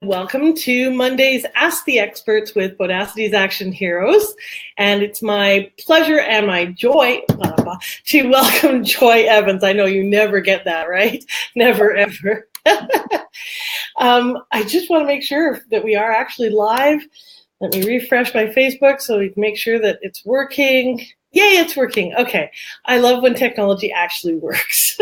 Welcome to Monday's Ask the Experts with Bodacity's Action Heroes. And it's my pleasure and my joy to welcome Joy Evans. I know you never get that, right? Never, ever. I just want to make sure that we are actually live. Let me refresh my Facebook so we can make sure that it's working. Yay, it's working. Okay. I love when technology actually works.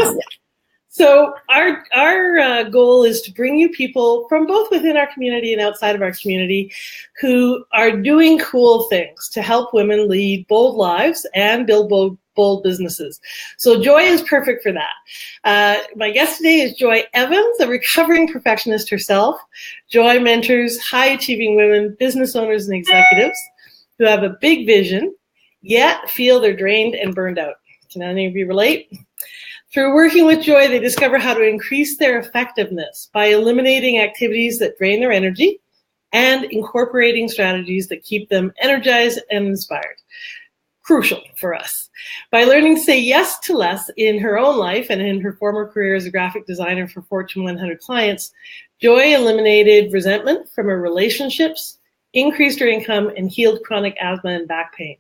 So our goal is to bring you people from both within our community and outside of our community who are doing cool things to help women lead bold lives and build bold businesses. So Joy is perfect for that. My guest today is Joy Evans, a recovering perfectionist herself. Joy mentors high-achieving women, business owners, and executives who have a big vision, yet feel they're drained and burned out. Can any of you relate? Through working with Joy, they discover how to increase their effectiveness by eliminating activities that drain their energy and incorporating strategies that keep them energized and inspired. Crucial for us. By learning to say yes to less in her own life and in her former career as a graphic designer for Fortune 100 clients, Joy eliminated resentment from her relationships, increased her income, and healed chronic asthma and back pain.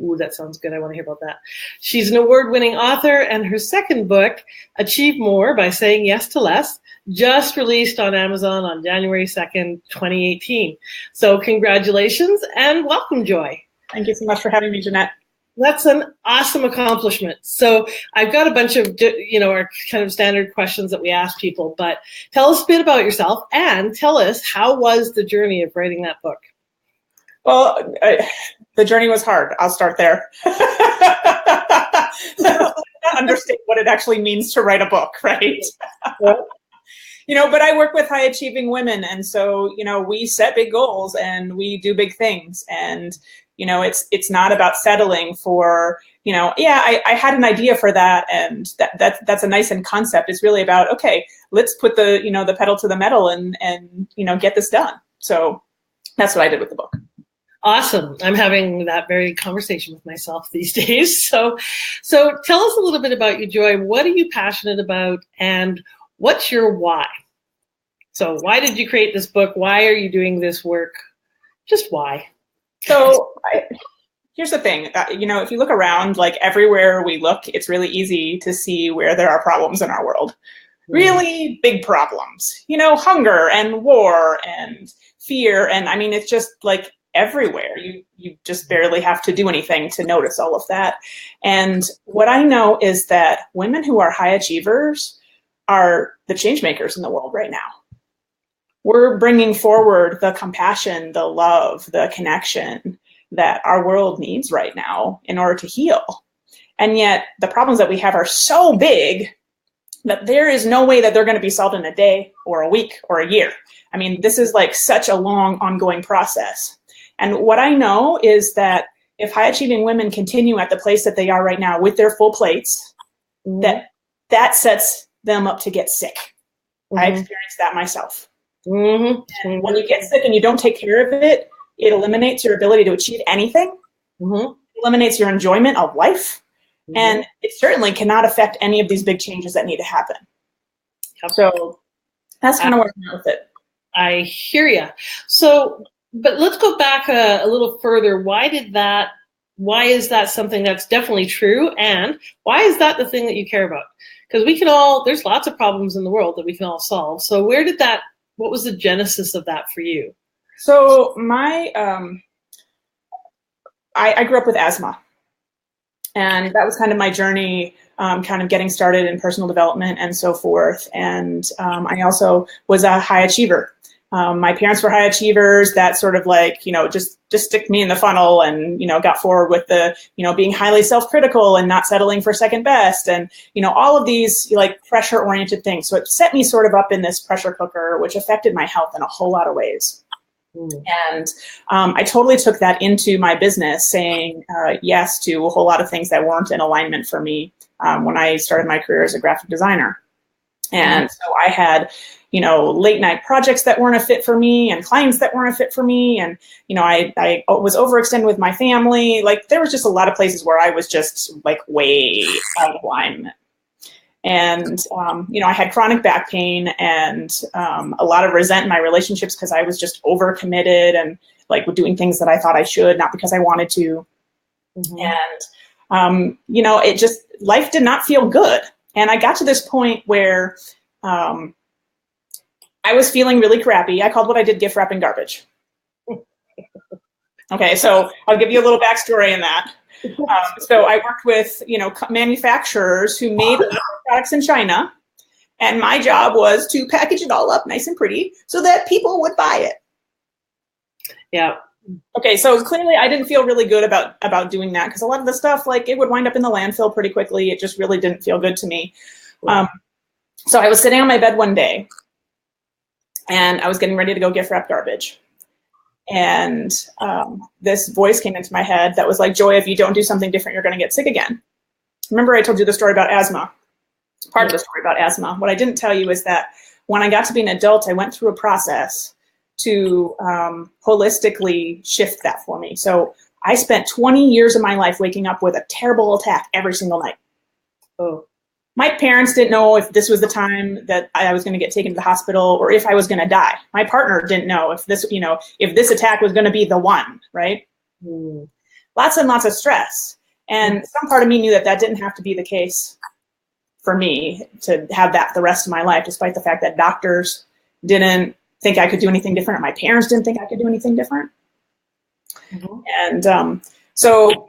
Ooh, that sounds good. I want to hear about that. She's an award-winning author, and her second book, Achieve More by Saying Yes to Less, just released on Amazon on January 2nd, 2018. So congratulations and welcome, Joy. Thank you so much for having me, Jannette. That's an awesome accomplishment. So I've got a bunch of, our kind of standard questions that we ask people, but tell us a bit about yourself and tell us, how was the journey of writing that book? Well, the journey was hard. I'll start there. I understand what it actually means to write a book, right? But I work with high achieving women. And so, we set big goals and we do big things. And, it's not about settling for, I had an idea for that. And that's a nice end concept. It's really about, okay, let's put the pedal to the metal and get this done. So that's what I did with the book. Awesome. I'm having that very conversation with myself these days. So tell us a little bit about you, Joy. What are you passionate about and what's your why? So why did you create this book? Why are you doing this work? Just why? So here's the thing, if you look around, like everywhere we look, it's really easy to see where there are problems in our world. Really big problems, hunger and war and fear. And it's just like everywhere. You just barely have to do anything to notice all of that. And what I know is that women who are high achievers are the change makers in the world right now. We're bringing forward the compassion, the love, the connection that our world needs right now in order to heal. And yet the problems that we have are so big that there is no way that they're going to be solved in a day or a week or a year. This is like such a long ongoing process. And what I know is that if high achieving women continue at the place that they are right now with their full plates, that sets them up to get sick. I experienced that myself. And when you get sick and you don't take care of it, it eliminates your ability to achieve anything. It eliminates your enjoyment of life. And it certainly cannot affect any of these big changes that need to happen. So that's kind of where I'm at with it. I hear you. So, but let's go back a little further. Why is that something that's definitely true? And why is that the thing that you care about? Because there's lots of problems in the world that we can all solve. So what was the genesis of that for you? So I grew up with asthma. And that was kind of my journey, kind of getting started in personal development and so forth. And I also was a high achiever. My parents were high achievers that sort of like, just stick me in the funnel and, got forward with the, being highly self-critical and not settling for second best and, all of these like pressure oriented things. So it set me sort of up in this pressure cooker, which affected my health in a whole lot of ways. And I totally took that into my business, saying yes to a whole lot of things that weren't in alignment for me when I started my career as a graphic designer. And so I had, late night projects that weren't a fit for me and clients that weren't a fit for me. And, I was overextended with my family. Like there was just a lot of places where I was just like way out of alignment. And, I had chronic back pain and a lot of resent in my relationships because I was just overcommitted and like doing things that I thought I should, not because I wanted to. And, it just, life did not feel good. And I got to this point where I was feeling really crappy. I called what I did gift wrapping garbage. Okay, so I'll give you a little backstory in that. So I worked with, manufacturers who made products in China, and my job was to package it all up nice and pretty so that people would buy it. Yeah. Okay, so clearly I didn't feel really good about doing that because a lot of the stuff, like, it would wind up in the landfill pretty quickly. It just really didn't feel good to me. So I was sitting on my bed one day, and I was getting ready to go gift wrap garbage. And this voice came into my head that was like, Joy, if you don't do something different, you're going to get sick again. Remember I told you the story about asthma? Part of the story about asthma. What I didn't tell you is that when I got to be an adult, I went through a process to holistically shift that for me. So I spent 20 years of my life waking up with a terrible attack every single night. Oh. My parents didn't know if this was the time that I was going to get taken to the hospital or if I was going to die. My partner didn't know if this, if this attack was going to be the one, right? Lots and lots of stress. And some part of me knew that that didn't have to be the case for me to have that the rest of my life, despite the fact that doctors didn't think I could do anything different. Or my parents didn't think I could do anything different. And so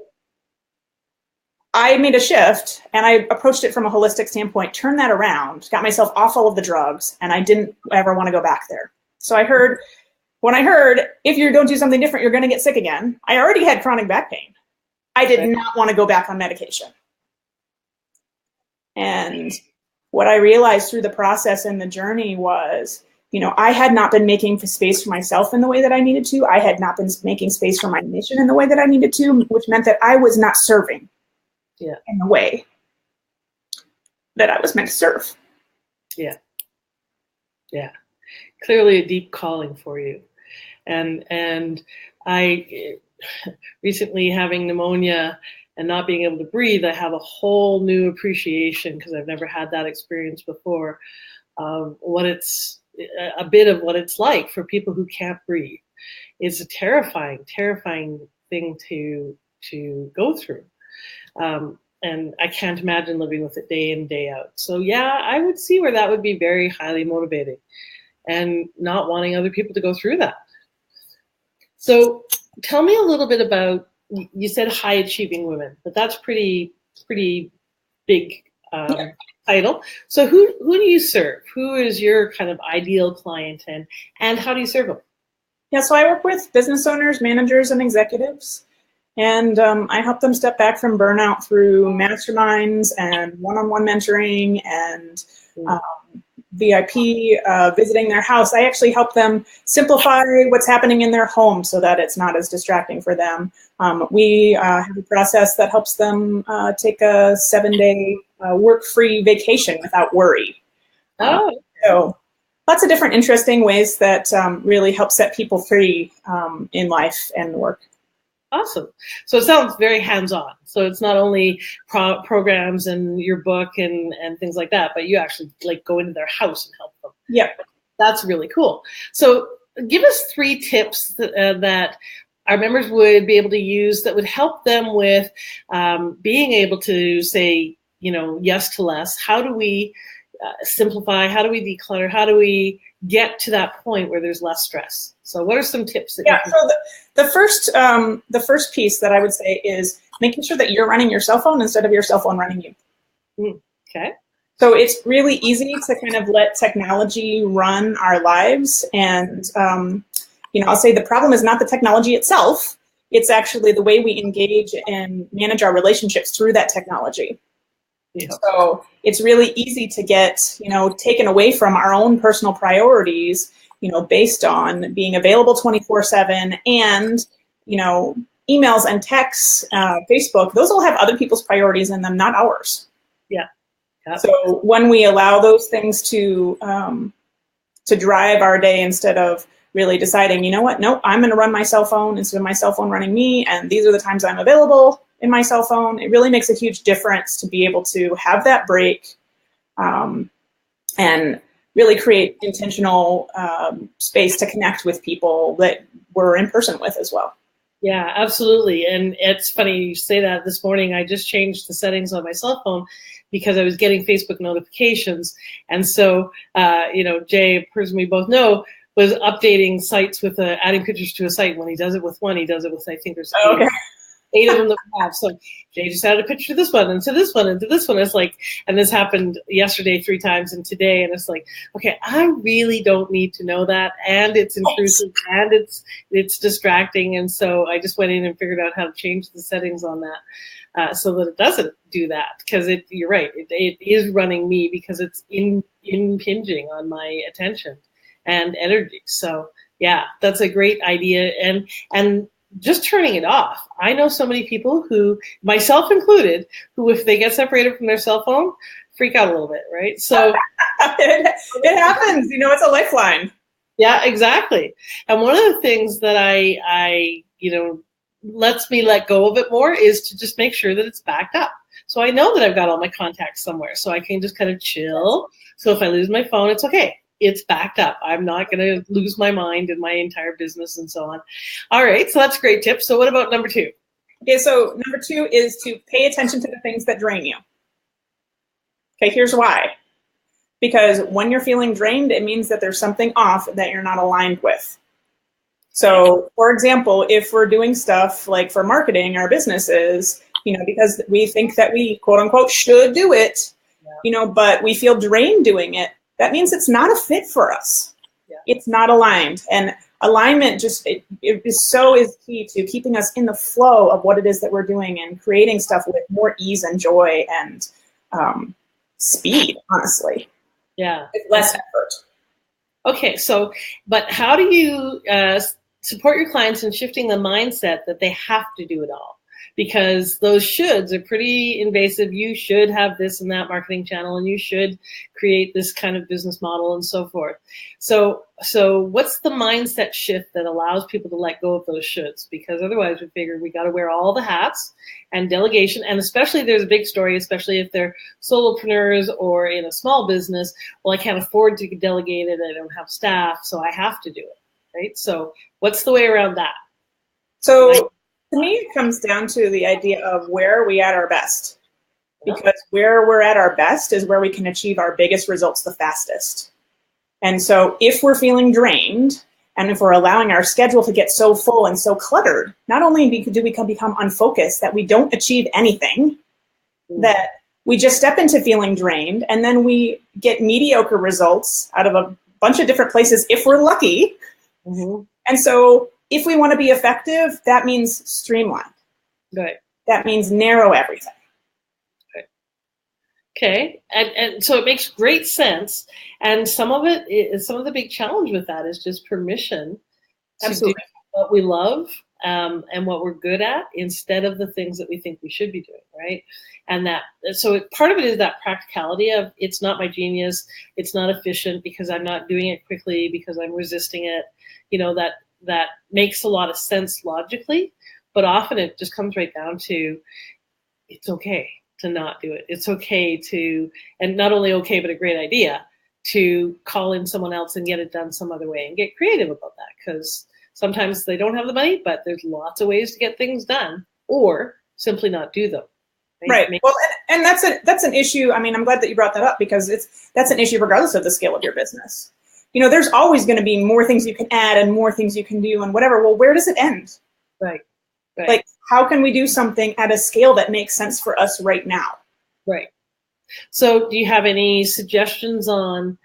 I made a shift, and I approached it from a holistic standpoint, turned that around, got myself off all of the drugs, and I didn't ever want to go back there. So when I heard, if you don't do something different, you're going to get sick again, I already had chronic back pain. I did not want to go back on medication. And what I realized through the process and the journey was, I had not been making space for myself in the way that I needed to. I had not been making space for my mission in the way that I needed to, which meant that I was not serving in the way that I was meant to serve. Yeah. Clearly a deep calling for you. And I recently, having pneumonia and not being able to breathe, I have a whole new appreciation, because I've never had that experience before, of a bit of what it's like for people who can't breathe. It's a terrifying thing to go through. And I can't imagine living with it day in, day out. So yeah, I would see where that would be very highly motivating, and not wanting other people to go through that. So tell me a little bit about, you said high achieving women, but that's pretty big title. So who do you serve? Who is your kind of ideal client, and how do you serve them? Yeah, so I work with business owners, managers, and executives. And I help them step back from burnout through masterminds and one-on-one mentoring and VIP, visiting their house. I actually help them simplify what's happening in their home so that it's not as distracting for them. We have a process that helps them take a 7-day work-free vacation without worry. So lots of different interesting ways that really help set people free in life and work. Awesome. So it sounds very hands-on. So it's not only programs and your book and things like that, but you actually like go into their house and help them. Yeah. That's really cool. So give us 3 tips that our members would be able to use that would help them with being able to say, yes to less. How do we simplify? How do we declutter? How do we get to that point where there's less stress? So what are some tips that so the first piece that I would say is making sure that you're running your cell phone instead of your cell phone running you. Okay. So it's really easy to kind of let technology run our lives. And, I'll say the problem is not the technology itself. It's actually the way we engage and manage our relationships through that technology. Yeah. So it's really easy to get, taken away from our own personal priorities, based on being available 24/7 and, emails and texts, Facebook, those all have other people's priorities in them, not ours. Yeah. So when we allow those things to drive our day instead of really deciding, no, I'm going to run my cell phone instead of my cell phone running me, and these are the times I'm available in my cell phone, it really makes a huge difference to be able to have that break, and really create intentional space to connect with people that we're in person with as well. Yeah, absolutely. And it's funny you say that. This morning I just changed the settings on my cell phone because I was getting Facebook notifications. And so, Jay, a person we both know, was updating sites with adding pictures to a site. When he does it with one, he does it with, I think there's eight of them that we have. So Jay just added a picture to this one and to this one and to this one. It's like, and this happened yesterday 3 times and today. And it's like, okay, I really don't need to know that. And it's intrusive and it's distracting. And so I just went in and figured out how to change the settings on that so that it doesn't do that. Because you're right, it is running me because it's impinging on my attention and energy. So yeah, that's a great idea. And just turning it off. I know so many people who, myself included, who if they get separated from their cell phone, freak out a little bit, right? So it happens, it's a lifeline. Yeah, exactly. And one of the things that I lets me let go of it more is to just make sure that it's backed up. So I know that I've got all my contacts somewhere, so I can just kind of chill. So if I lose my phone, it's okay. It's backed up. I'm not going to lose my mind and my entire business and so on. All right, so that's a great tip. So what about number 2? Okay, so number 2 is to pay attention to the things that drain you. Okay, here's why. Because when you're feeling drained, it means that there's something off that you're not aligned with. So, for example, if we're doing stuff like for marketing our businesses, because we think that we, quote unquote, should do it, but we feel drained doing it, that means it's not a fit for us. Yeah. It's not aligned. And alignment is key to keeping us in the flow of what it is that we're doing and creating stuff with more ease and joy and speed, honestly. Yeah. With less effort. Okay, so, but how do you support your clients in shifting the mindset that they have to do it all? Because those shoulds are pretty invasive. You should have this and that marketing channel, and you should create this kind of business model and so forth. So what's the mindset shift that allows people to let go of those shoulds? Because otherwise we figure we got to wear all the hats and delegation. And especially there's a big story, especially if they're solopreneurs or in a small business. Well, I can't afford to delegate it. I don't have staff, so I have to do it. Right. So what's the way around that? So to me, it comes down to the idea of where are we at our best? Because where we're at our best is where we can achieve our biggest results the fastest. And so if we're feeling drained and if we're allowing our schedule to get so full and so cluttered, not only do we become unfocused, that we don't achieve anything, that we just step into feeling drained, and then we get mediocre results out of a bunch of different places if we're lucky. Mm-hmm. And so if we want to be effective, that means streamline. Right. That means narrow everything. Right. Okay. And so it makes great sense. And some of the big challenge with that is just permission to do what we love and what we're good at instead of the things that we think we should be doing, right? And part of it is that practicality of it's not my genius, it's not efficient because I'm not doing it quickly because I'm resisting it, that makes a lot of sense logically, but often it just comes right down to it's okay to not do it. It's okay to, and not only okay, but a great idea to call in someone else and get it done some other way and get creative about that, because sometimes they don't have the money, but there's lots of ways to get things done, or simply not do them. Right. Well, and that's an issue. I mean, I'm glad that you brought that up because that's an issue regardless of the scale of your business. There's always going to be more things you can add and more things you can do and whatever. Well, where does it end? Right. Like, how can we do something at a scale that makes sense for us right now? Right. So do you have any suggestions on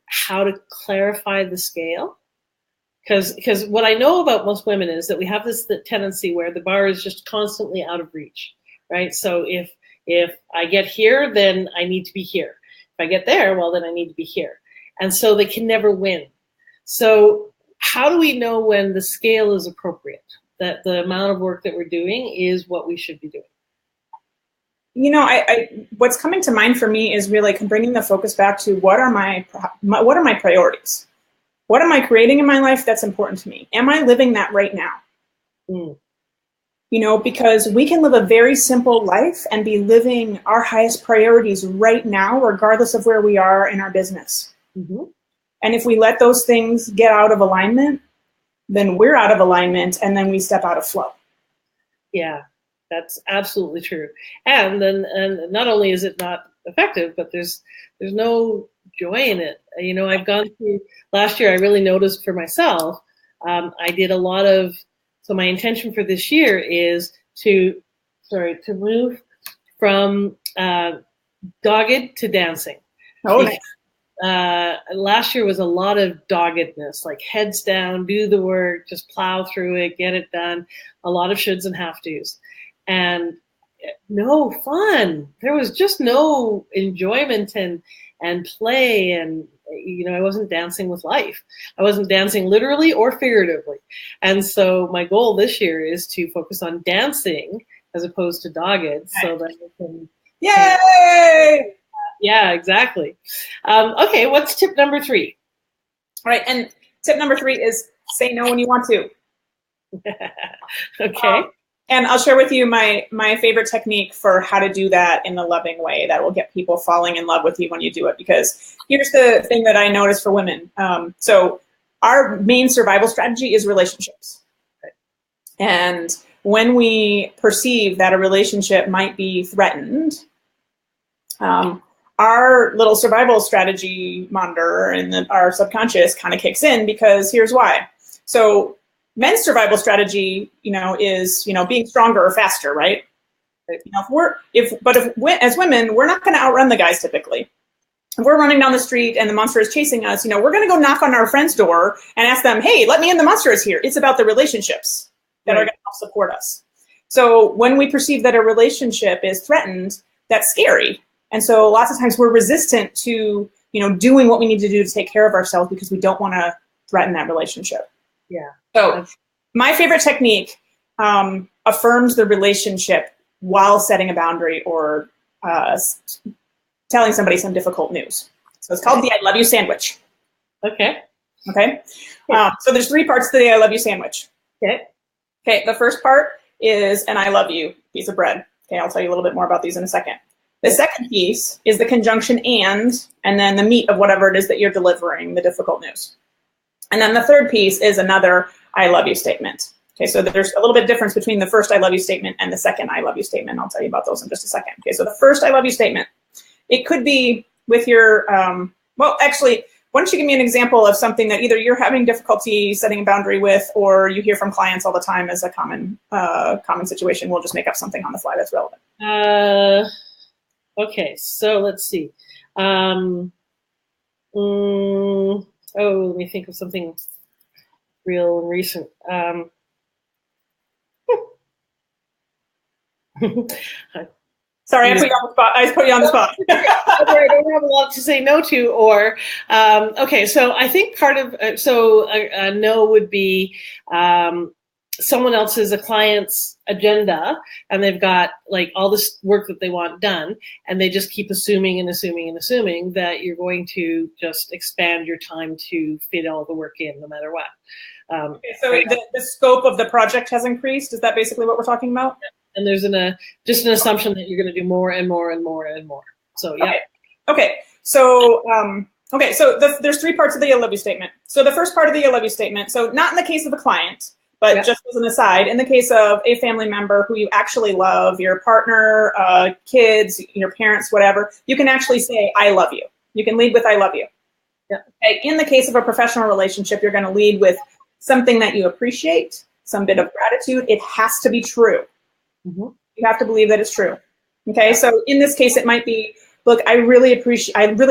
how to clarify the scale? Because what I know about most women is that we have the tendency where the bar is just constantly out of reach, right? So if I get here, then I need to be here. If I get there, well, then I need to be here. And so they can never win. So how do we know when the scale is appropriate, that the amount of work that we're doing is what we should be doing? What's coming to mind for me is really bringing the focus back to what are my priorities? What am I creating in my life that's important to me? Am I living that right now? because we can live a very simple life and be living our highest priorities right now, regardless of where we are in our business. Mm-hmm. And if we let those things get out of alignment, then we're out of alignment, and then we step out of flow. Yeah, that's absolutely true. And then, and not only is it not effective, but there's no joy in it. I've gone through last year. I really noticed for myself. I did a lot of. So my intention for this year is to move from dogged to dancing. Oh, nice. Last year was a lot of doggedness, like heads down, do the work, just plow through it, get it done. A lot of shoulds and have tos, and no fun. There was just no enjoyment and play, and I wasn't dancing with life. I wasn't dancing literally or figuratively. And so my goal this year is to focus on dancing as opposed to dogged, so that I can. Yay! Yeah, exactly. Okay, what's tip number 3? All right, and tip number 3 is say no when you want to. Okay. And I'll share with you my favorite technique for how to do that in a loving way that will get people falling in love with you when you do it. Because here's the thing that I notice for women. So our main survival strategy is relationships. And when we perceive that a relationship might be threatened, our little survival strategy monitor in our subconscious kind of kicks in, because here's why. So men's survival strategy, is being stronger or faster, right? As women, we're not going to outrun the guys typically. If we're running down the street and the monster is chasing us, we're going to go knock on our friend's door and ask them, "Hey, let me in. The monster is here." It's about the relationships that are going to help support us. So when we perceive that a relationship is threatened, that's scary. And so lots of times we're resistant to, doing what we need to do to take care of ourselves because we don't want to threaten that relationship. Yeah. So my favorite technique affirms the relationship while setting a boundary or telling somebody some difficult news. So it's called the I love you sandwich. Okay. Okay. So there's 3 parts to the I love you sandwich. Okay. Okay. The first part is an I love you piece of bread. Okay. I'll tell you a little bit more about these in a second. The second piece is the conjunction and then the meat of whatever it is that you're delivering, the difficult news. And then the third piece is another I love you statement. Okay, so there's a little bit of difference between the first I love you statement and the second I love you statement. I'll tell you about those in just a second. Okay, so the first I love you statement, it could be with your, actually, why don't you give me an example of something that either you're having difficulty setting a boundary with, or you hear from clients all the time as a common situation. We'll just make up something on the fly that's relevant. Okay, so let's see. Let me think of something real and recent. Sorry, I put you on the spot. I put you on the spot. I don't have a lot to say no to, or okay. So I think part of a no would be someone else's, a client's agenda, and they've got like all this work that they want done, and they just keep assuming that you're going to just expand your time to fit all the work in, no matter what. Okay, so the scope of the project has increased. Is that basically what we're talking about? And there's just an assumption that you're going to do more and more and more and more. So yeah. Okay. So there's 3 parts of the I love you statement. So the first part of the I love you statement. So not in the case of a client, but just as an aside, in the case of a family member who you actually love, your partner, kids, your parents, whatever, you can actually say I love you. You can lead with I love you. Yeah. Okay. In the case of a professional relationship, you're going to lead with something that you appreciate, some bit of gratitude. It has to be true. Mm-hmm. You have to believe that it's true. Okay, so in this case, it might be, look, I really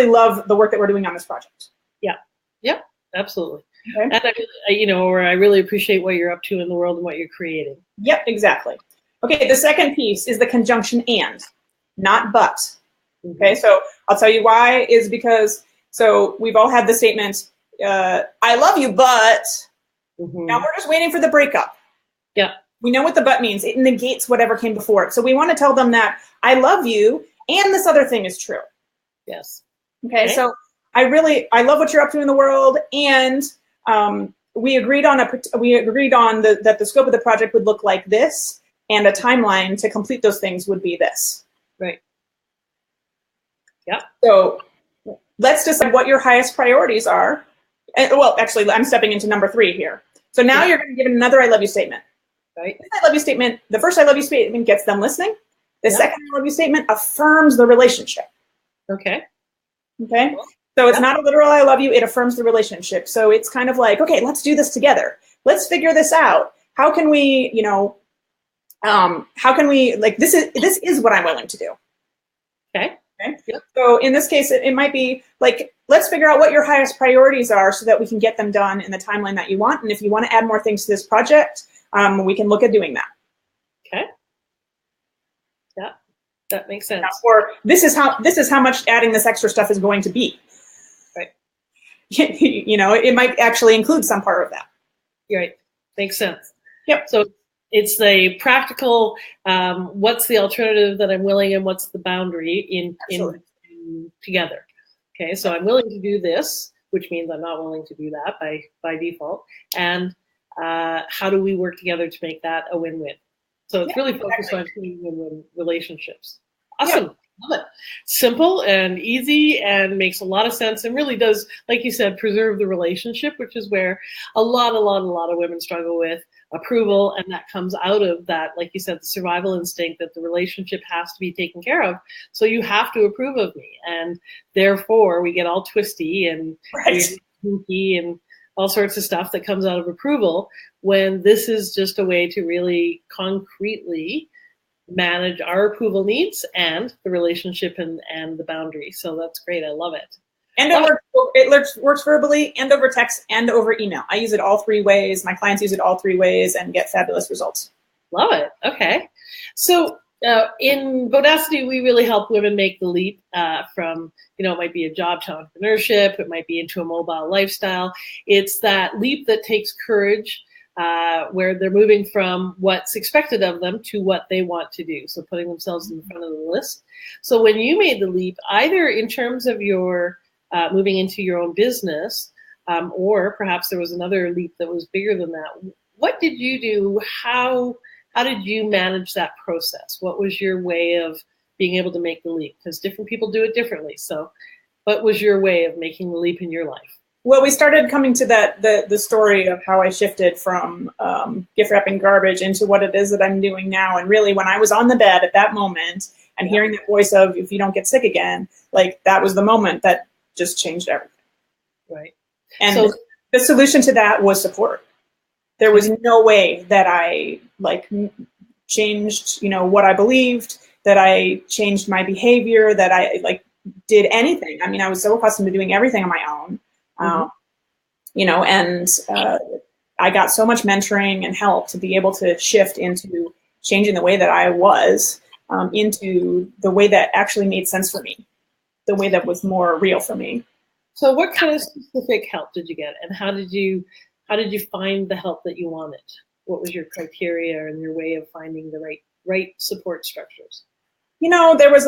love the work that we're doing on this project. Yeah, yep, absolutely. Okay. And I really appreciate what you're up to in the world and what you're creating. Yep, exactly. Okay, the second piece is the conjunction and, not but. Mm-hmm. Okay, so I'll tell you why is because, so we've all had the statement, I love you, but now we're just waiting for the breakup. Yeah. We know what the but means. It negates whatever came before it. So we want to tell them that I love you and this other thing is true. Yes. Okay. So I love what you're up to in the world, and we agreed on that the scope of the project would look like this. and a timeline to complete those things would be this. Right. Yeah. So let's decide what your highest priorities are. And, well, actually, I'm stepping into number 3 here. So now you're going to give another I love you statement. Right. This I love you statement, the first I love you statement gets them listening. The second I love you statement affirms the relationship. Okay. Okay. So it's not a literal I love you, it affirms the relationship. So it's kind of like, okay, let's do this together. Let's figure this out. How can we, you know, how can we, like, this is what I'm willing to do. Okay. Okay. Yep. So in this case, it might be like, let's figure out what your highest priorities are so that we can get them done in the timeline that you want. And if you want to add more things to this project, we can look at doing that. Okay. Yeah, that makes sense. Or this is how much adding this extra stuff is going to be. Right. You know, it might actually include some part of that. Right. Makes sense. Yep. So it's the practical, what's the alternative that I'm willing and what's the boundary in together. Okay, so I'm willing to do this, which means I'm not willing to do that by default. And how do we work together to make that a win-win? So it's really focused on win-win relationships. Awesome. Yeah. Love it. Simple and easy and makes a lot of sense and really does, like you said, preserve the relationship, which is where a lot of women struggle with approval. And that comes out of that, like you said, the survival instinct that the relationship has to be taken care of. So you have to approve of me. And therefore we get all twisty and kinky and all sorts of stuff that comes out of approval when this is just a way to really concretely manage our approval needs and the relationship and the boundary. So that's great. I love it. And it works verbally and over text and over email. I use it all 3 ways. My clients use it all 3 ways and get fabulous results. Love it. Okay. So in Bodacity, we really help women make the leap from, you know, it might be a job to entrepreneurship. It might be into a mobile lifestyle. It's that leap that takes courage, where they're moving from what's expected of them to what they want to do. So putting themselves in front of the list. So when you made the leap, either in terms of your moving into your own business, or perhaps there was another leap that was bigger than that, what did you do? How did you manage that process? What was your way of being able to make the leap? Because different people do it differently. So what was your way of making the leap in your life? Well, we started coming to the story of how I shifted from gift wrapping garbage into what it is that I'm doing now. And really, when I was on the bed at that moment and hearing that voice of, if you don't get sick again, like that was the moment that just changed everything. Right. And so the solution to that was support. There was no way that I changed, you know, what I believed, that I changed my behavior, that I did anything. I mean, I was so accustomed to doing everything on my own. You know, and I got so much mentoring and help to be able to shift into changing the way that I was into the way that actually made sense for me, the way that was more real for me. So what kind of specific help did you get, and how did you find the help that you wanted? What was your criteria and your way of finding the right support structures? You know, there was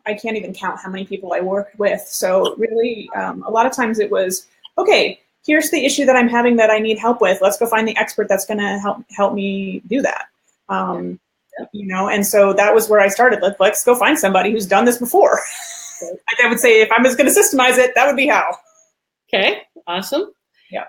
I can't even count how many people I worked with. So really, a lot of times it was, okay, here's the issue that I'm having that I need help with. Let's go find the expert that's going to help me do that. You know, and so that was where I started. Let's go find somebody who's done this before. I would say if I was going to systemize it, that would be how. Okay, awesome. Yeah.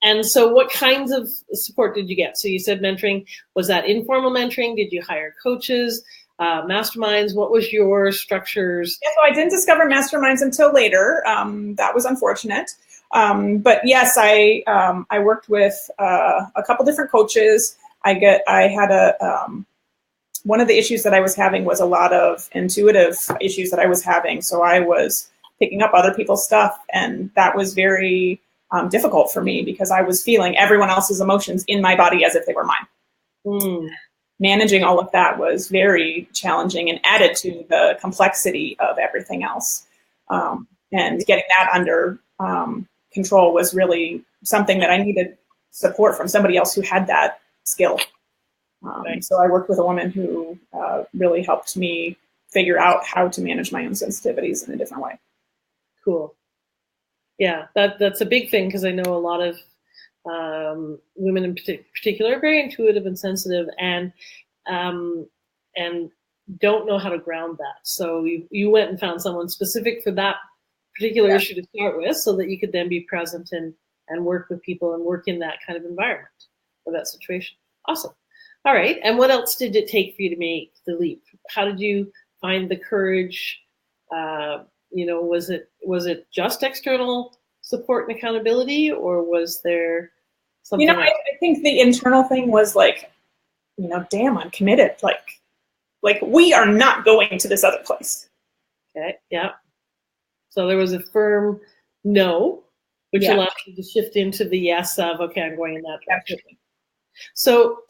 And so what kinds of support did you get? So you said mentoring. Was that informal mentoring? Did you hire coaches? Masterminds? What was your structures? Yeah, so I didn't discover masterminds until later. That was unfortunate. But yes, I worked with a couple different coaches. I had one of the issues that I was having was a lot of intuitive issues that I was having. So I was picking up other people's stuff, and that was very difficult for me because I was feeling everyone else's emotions in my body as if they were mine. Managing all of that was very challenging and added to the complexity of everything else. And getting that under control was really something that I needed support from somebody else who had that skill. So I worked with a woman who really helped me figure out how to manage my own sensitivities in a different way. Cool. Yeah, that's a big thing because I know a lot of women in particular are very intuitive and sensitive, and and don't know how to ground that. So you went and found someone specific for that particular issue to start with, so that you could then be present and work with people and work in that kind of environment or that situation. Awesome. All right. And what else did it take for you to make the leap? How did you find the courage? Was it just external support and accountability, or was there something else? I think the internal thing was like, damn, I'm committed. Like we are not going to this other place. Okay. Yeah. So there was a firm no, which allowed you to shift into the yes of, okay, I'm going in that direction. So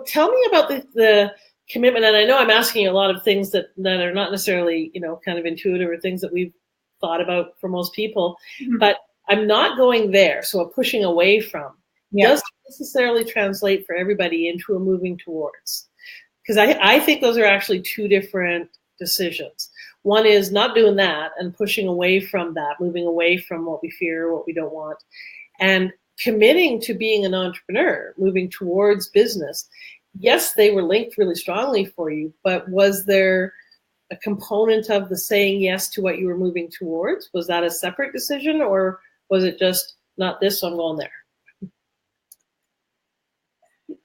tell me about the commitment. And I know I'm asking you a lot of things that are not necessarily, kind of intuitive or things that we've thought about for most people, but I'm not going there. So a pushing away from doesn't necessarily translate for everybody into a moving towards. Because I think those are actually two different decisions. One is not doing that and pushing away from that, moving away from what we fear, what we don't want, and committing to being an entrepreneur, moving towards business. Yes, they were linked really strongly for you, but was there a component of the saying yes to what you were moving towards? Was that a separate decision, or was it just not this, so I'm going there?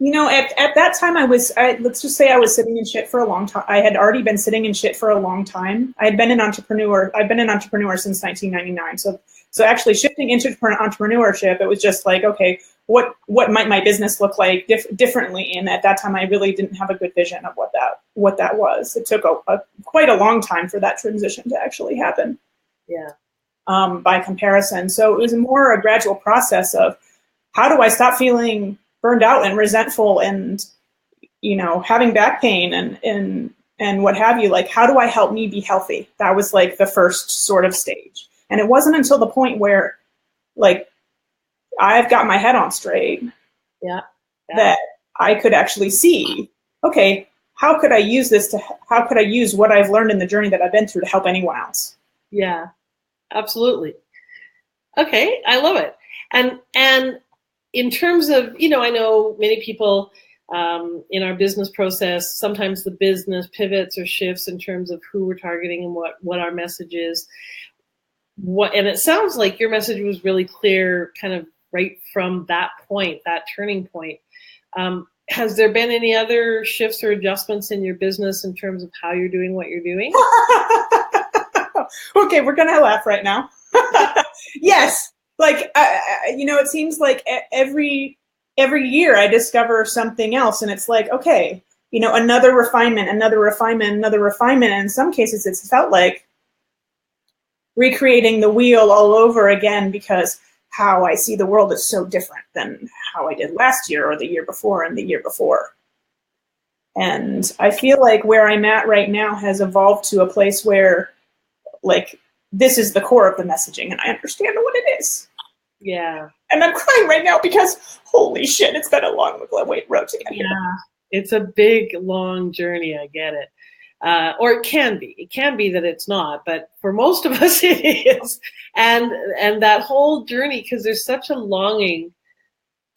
At that time, let's just say I was sitting in shit for a long time. I had already been sitting in shit for a long time. I've been an entrepreneur since 1999. So actually shifting into entrepreneurship, it was just like, okay, what might my business look like differently? And at that time, I really didn't have a good vision of what that was. It took quite a long time for that transition to actually happen. Yeah. By comparison. So it was more a gradual process of, how do I stop feeling burned out and resentful and, having back pain and what have you? Like, how do I help me be healthy? That was like the first sort of stage. And it wasn't until the point where, like, I've got my head on straight that I could actually see, okay, how could I use what I've learned in the journey that I've been through to help anyone else? Yeah, absolutely. Okay. I love it. And in terms of, I know many people in our business process, sometimes the business pivots or shifts in terms of who we're targeting and what our message is. And it sounds like your message was really clear kind of right from that point, that turning point. Has there been any other shifts or adjustments in your business in terms of how you're doing what you're doing? Okay, we're going to laugh right now. Yes. Like, it seems like every year I discover something else, and it's like, okay, another refinement. And in some cases, it's felt like recreating the wheel all over again, because how I see the world is so different than how I did last year or the year before and the year before. And I feel like where I'm at right now has evolved to a place where, like, this is the core of the messaging, and I understand what it is. Yeah. And I'm crying right now because, holy shit, it's been a long road to get here. Yeah, it's a big, long journey. I get it. Or it can be. It can be that it's not, but for most of us it is. And that whole journey, because there's such a longing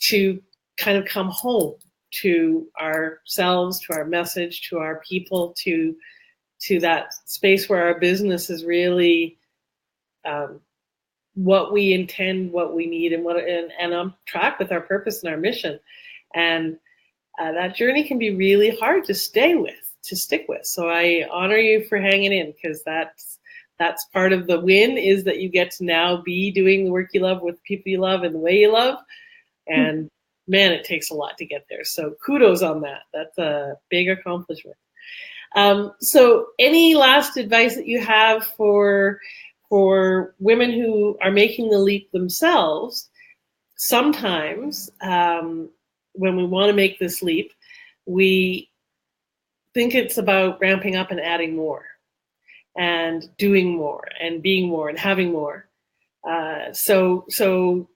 to kind of come home to ourselves, to our message, to our people, to that space where our business is really what we intend, what we need, and on track with our purpose and our mission. And that journey can be really hard to stick with. So I honor you for hanging in, because that's part of the win, is that you get to now be doing the work you love with people you love and the way you love. And man, it takes a lot to get there. So kudos on that. That's a big accomplishment. So any last advice that you have for women who are making the leap themselves? Sometimes when we want to make this leap, we think it's about ramping up and adding more and doing more and being more and having more. So do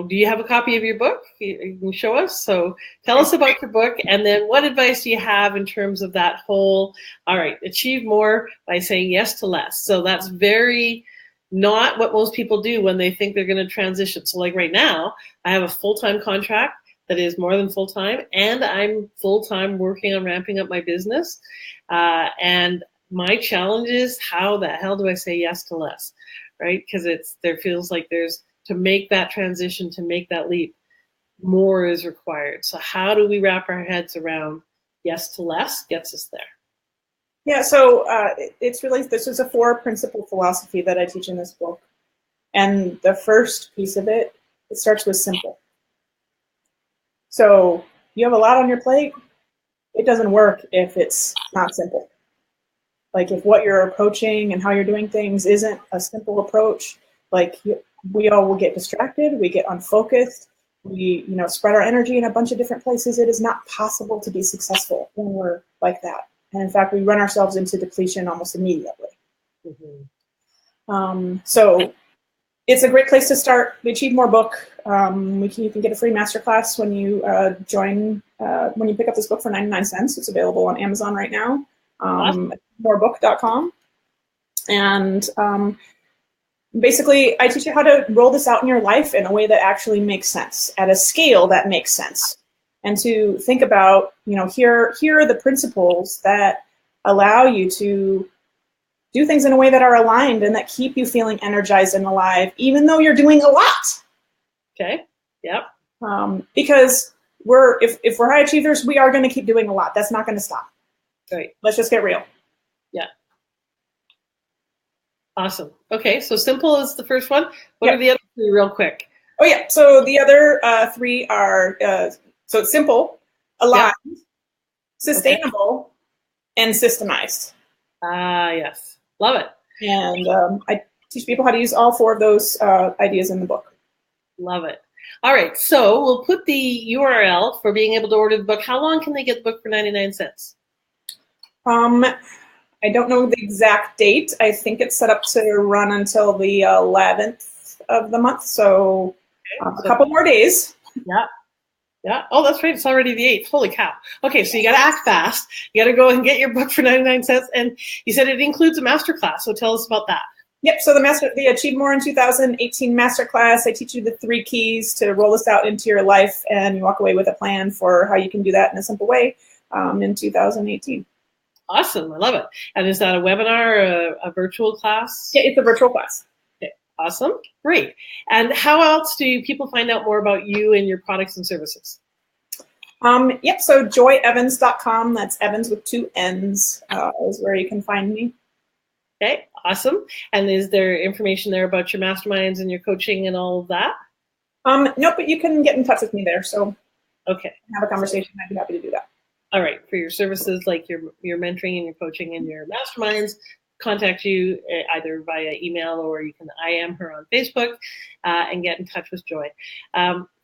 you have a copy of your book? You can show us. So tell us about your book, and then what advice do you have in terms of that whole, all right, achieve more by saying yes to less. So that's very not what most people do when they think they're going to transition. So like right now, I have a full-time contract that is more than full-time, and I'm full-time working on ramping up my business. And my challenge is, how the hell do I say yes to less, right? Because there feels like there's, to make that transition, to make that leap, more is required. So how do we wrap our heads around yes to less gets us there? Yeah, so it's really, this is a 4-principle philosophy that I teach in this book. And the first piece of it, it starts with simple. So you have a lot on your plate. It doesn't work if it's not simple. Like if what you're approaching and how you're doing things isn't a simple approach, like we all will get distracted, we get unfocused, we spread our energy in a bunch of different places. It is not possible to be successful when we're like that. And in fact, we run ourselves into depletion almost immediately. Mm-hmm. So it's a great place to start. The Achieve More book. You can get a free masterclass when you when you pick up this book for 99 cents. It's available on Amazon right now. Morebook.com. And basically, I teach you how to roll this out in your life in a way that actually makes sense, at a scale that makes sense. And to think about, here are the principles that allow you to do things in a way that are aligned and that keep you feeling energized and alive, even though you're doing a lot. Okay. Yep. Because if we're high achievers, we are going to keep doing a lot. That's not going to stop. Right. Let's just get real. Yeah. Awesome. Okay. So simple is the first one. What are the other 3 real quick? Oh yeah. So the other 3 are, so it's simple, aligned, sustainable, and systemized. Yes. Love it. And I teach people how to use all 4 of those ideas in the book. Love it. All right. So we'll put the URL for being able to order the book. How long can they get the book for 99 cents? I don't know the exact date. I think it's set up to run until the 11th of the month. So a couple more days. Yeah. Yeah. Oh, that's right. It's already the 8th. Holy cow. Okay. So you got to act fast. You got to go and get your book for 99 cents. And you said it includes a masterclass. So tell us about that. Yep. So the Achieve More in 2018 masterclass, I teach you the 3 keys to roll this out into your life, and you walk away with a plan for how you can do that in a simple way in 2018. Awesome. I love it. And is that a webinar, a virtual class? Yeah, it's a virtual class. Okay. Awesome. Great. And how else do people find out more about you and your products and services? Yep. So joyevans.com, that's Evans with 2 N's, is where you can find me. Okay. Awesome. And is there information there about your masterminds and your coaching and all of that? No, but you can get in touch with me there. So okay. Have a conversation. I'd be happy to do that. All right, for your services like your mentoring and your coaching and your masterminds, contact you either via email, or you can IM her on Facebook and get in touch with Joy.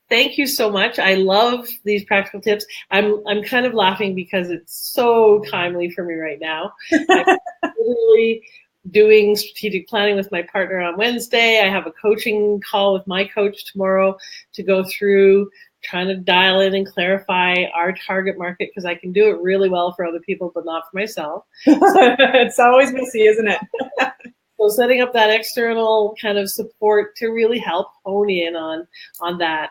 Thank you so much. I love these practical tips. I'm kind of laughing because it's so timely for me right now. I'm literally doing strategic planning with my partner on Wednesday. I have a coaching call with my coach tomorrow to go through trying to dial in and clarify our target market, because I can do it really well for other people, but not for myself. So, it's always messy, isn't it? So setting up that external kind of support to really help hone in on that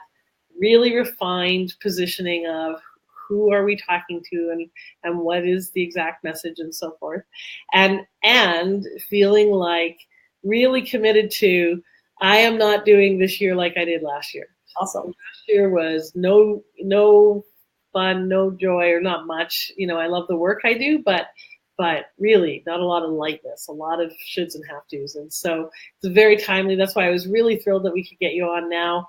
really refined positioning of who are we talking to and what is the exact message and so forth. And feeling like really committed to, I am not doing this year like I did last year. Awesome. Last year was no fun, no joy, or not much. I love the work I do, but really not a lot of lightness, a lot of shoulds and have tos. And so it's very timely. That's why I was really thrilled that we could get you on now,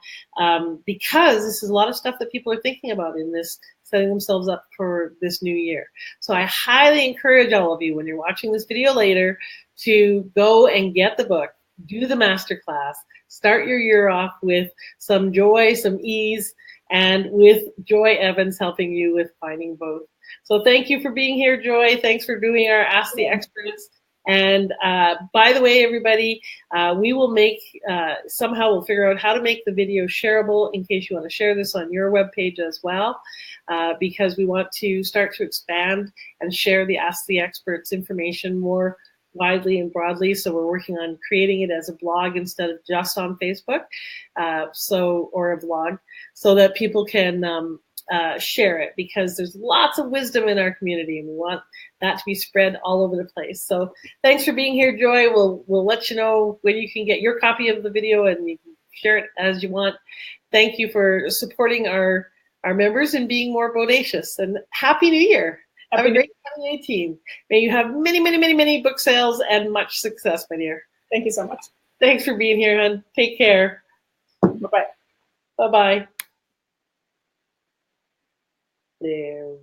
because this is a lot of stuff that people are thinking about in this, setting themselves up for this new year. So I highly encourage all of you, when you're watching this video later, to go and get the book, do the masterclass, start your year off with some joy, some ease, and with Joy Evans helping you with finding both. So thank you for being here, Joy. Thanks for doing our Ask the Experts. And by the way, everybody, we will make, somehow we'll figure out how to make the video shareable in case you want to share this on your webpage as well, because we want to start to expand and share the Ask the Experts information more widely and broadly. So we're working on creating it as a blog instead of just on Facebook, or a blog, so that people can share it, because there's lots of wisdom in our community and we want that to be spread all over the place. So thanks for being here, Joy. We'll let you know when you can get your copy of the video, and you can share it as you want. Thank you for supporting our members and being more bodacious, and Happy New Year. Have a great 2018. May you have many, many, many, many book sales and much success, my dear. Thank you so much. Thanks for being here, hon. Take care. Bye-bye. Bye-bye. There.